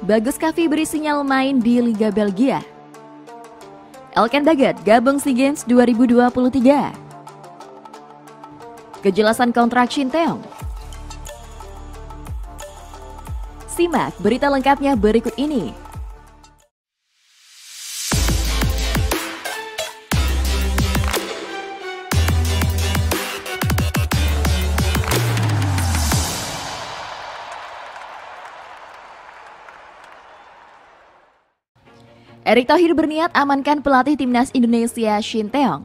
Bagus Kavi beri sinyal main di Liga Belgia. Elkan Baget gabung SEA Games 2023. Kejelasan kontrak Shin Tae-yong. Simak berita lengkapnya berikut ini. Erick Thohir berniat amankan pelatih timnas Indonesia Shin Tae-yong.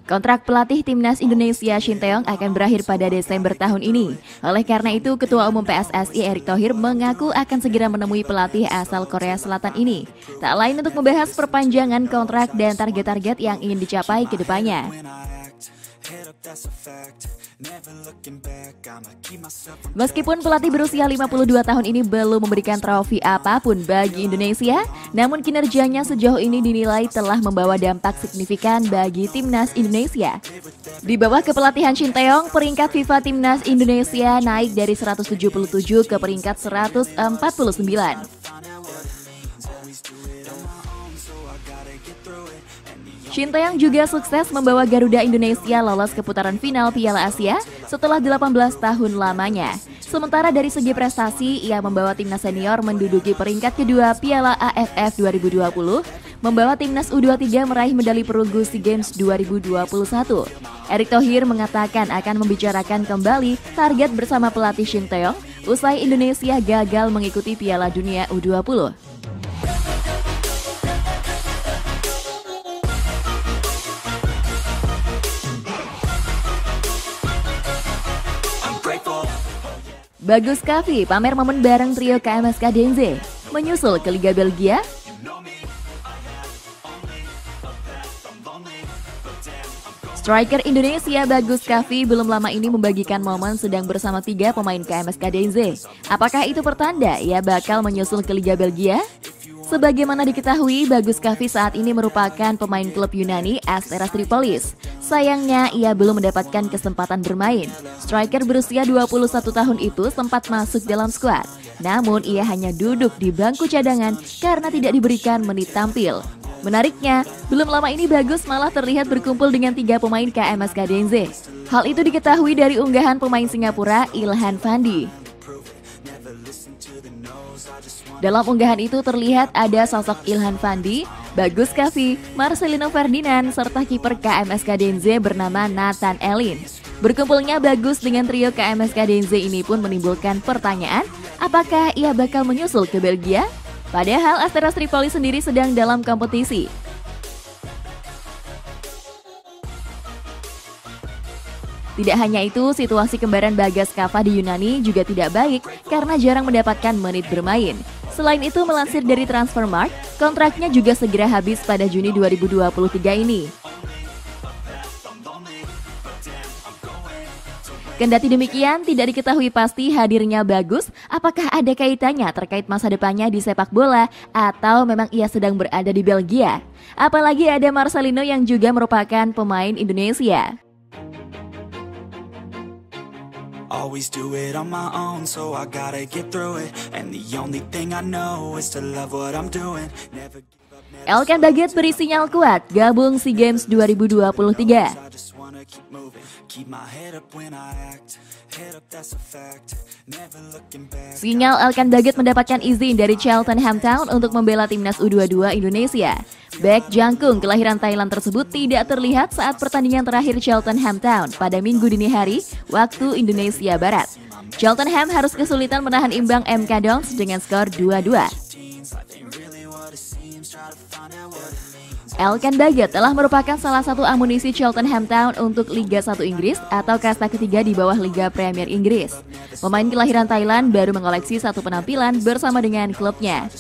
Kontrak pelatih timnas Indonesia Shin Tae-yong akan berakhir pada Desember tahun ini. Oleh karena itu, Ketua Umum PSSI Erick Thohir mengaku akan segera menemui pelatih asal Korea Selatan ini. Tak lain untuk membahas perpanjangan kontrak dan target-target yang ingin dicapai ke depannya. Meskipun pelatih berusia 52 tahun ini belum memberikan trofi apapun bagi Indonesia, namun kinerjanya sejauh ini dinilai telah membawa dampak signifikan bagi timnas Indonesia. Di bawah kepelatihan Shin Tae-yong, peringkat FIFA timnas Indonesia naik dari 177 ke peringkat 149. Shin Tae-yong juga sukses membawa Garuda Indonesia lolos ke putaran final Piala Asia setelah 18 tahun lamanya. Sementara dari segi prestasi, ia membawa timnas senior menduduki peringkat kedua Piala AFF 2020, membawa timnas U23 meraih medali perunggu SEA Games 2021. Erick Thohir mengatakan akan membicarakan kembali target bersama pelatih Shin Tae-yong usai Indonesia gagal mengikuti Piala Dunia U20. Bagus Kavi pamer momen bareng trio KMSK Denze, menyusul ke Liga Belgia. Striker Indonesia Bagus Kavi belum lama ini membagikan momen sedang bersama 3 pemain KMSK Denze. Apakah itu pertanda ia bakal menyusul ke Liga Belgia? Sebagaimana diketahui, Bagus Kavi saat ini merupakan pemain klub Yunani Asteras Tripolis. Sayangnya, ia belum mendapatkan kesempatan bermain. Striker berusia 21 tahun itu sempat masuk dalam skuad. Namun, ia hanya duduk di bangku cadangan karena tidak diberikan menit tampil. Menariknya, belum lama ini Bagus malah terlihat berkumpul dengan 3 pemain KMSK Denze. Hal itu diketahui dari unggahan pemain Singapura Ilhan Fandi. Dalam unggahan itu terlihat ada sosok Ilhan Fandi, Bagus Kavi, Marcelino Ferdinand, serta kiper KMSK Denze bernama Nathan Elin. Berkumpulnya Bagus dengan trio KMSK Denze ini pun menimbulkan pertanyaan, apakah ia bakal menyusul ke Belgia? Padahal Asteras Tripoli sendiri sedang dalam kompetisi. Tidak hanya itu, situasi kembaran Bagas Kava di Yunani juga tidak baik karena jarang mendapatkan menit bermain. Selain itu, melansir dari Transfermarkt, kontraknya juga segera habis pada Juni 2023 ini. Kendati demikian, tidak diketahui pasti hadirnya Bagus, apakah ada kaitannya terkait masa depannya di sepak bola atau memang ia sedang berada di Belgia. Apalagi ada Marcelino yang juga merupakan pemain Indonesia. Always do it on my own, so I gotta get through it. And the only thing I know is to love what I'm doing. Never give up, never Elkan Baget beri sinyal kuat gabung SEA Games 2023. I just wanna keep moving. Keep my head up when I act. Head up, that's a fact. Never looking back. Sinyal Elkan Baget mendapatkan izin dari Cheltenham Town untuk membela timnas U22 Indonesia. Bek jangkung kelahiran Thailand tersebut tidak terlihat saat pertandingan terakhir Cheltenham Town pada Minggu dini hari waktu Indonesia Barat. Cheltenham harus kesulitan menahan imbang MK Dons dengan skor 2-2. Elkan Baget telah merupakan salah satu amunisi Cheltenham Town untuk Liga 1 Inggris atau kasta ketiga di bawah Liga Premier Inggris. Pemain kelahiran Thailand baru mengoleksi 1 penampilan bersama dengan klubnya.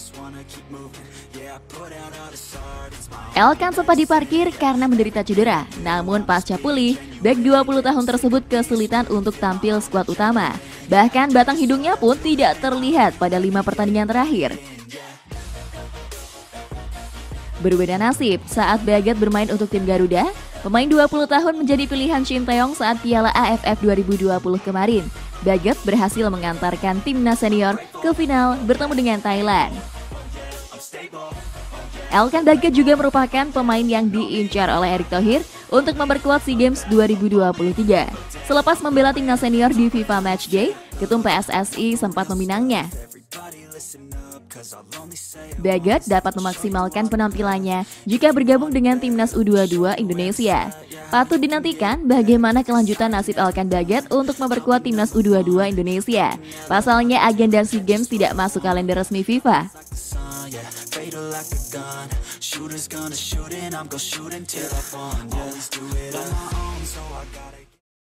Elkan sempat diparkir karena menderita cedera, namun pasca pulih, bek 20 tahun tersebut kesulitan untuk tampil skuad utama. Bahkan batang hidungnya pun tidak terlihat pada 5 pertandingan terakhir. Berbeda nasib saat Baget bermain untuk tim Garuda, Pemain 20 tahun menjadi pilihan Shin Taeyong saat Piala AFF 2020 kemarin. Baget berhasil mengantarkan timnas senior ke final bertemu dengan Thailand. Elkan Baget juga merupakan pemain yang diincar oleh Erick Thohir untuk memperkuat SEA Games 2023. Selepas membela timnas senior di FIFA Matchday, Ketum PSSI sempat meminangnya. Baget dapat memaksimalkan penampilannya jika bergabung dengan timnas U22 Indonesia. Patut dinantikan bagaimana kelanjutan nasib Elkan Baget untuk memperkuat timnas U22 Indonesia. Pasalnya agenda SEA Games tidak masuk kalender resmi FIFA. Fatal like a gun, shooters gonna shoot and I'm gonna shoot until I fall. Always do it on my own, so I gotta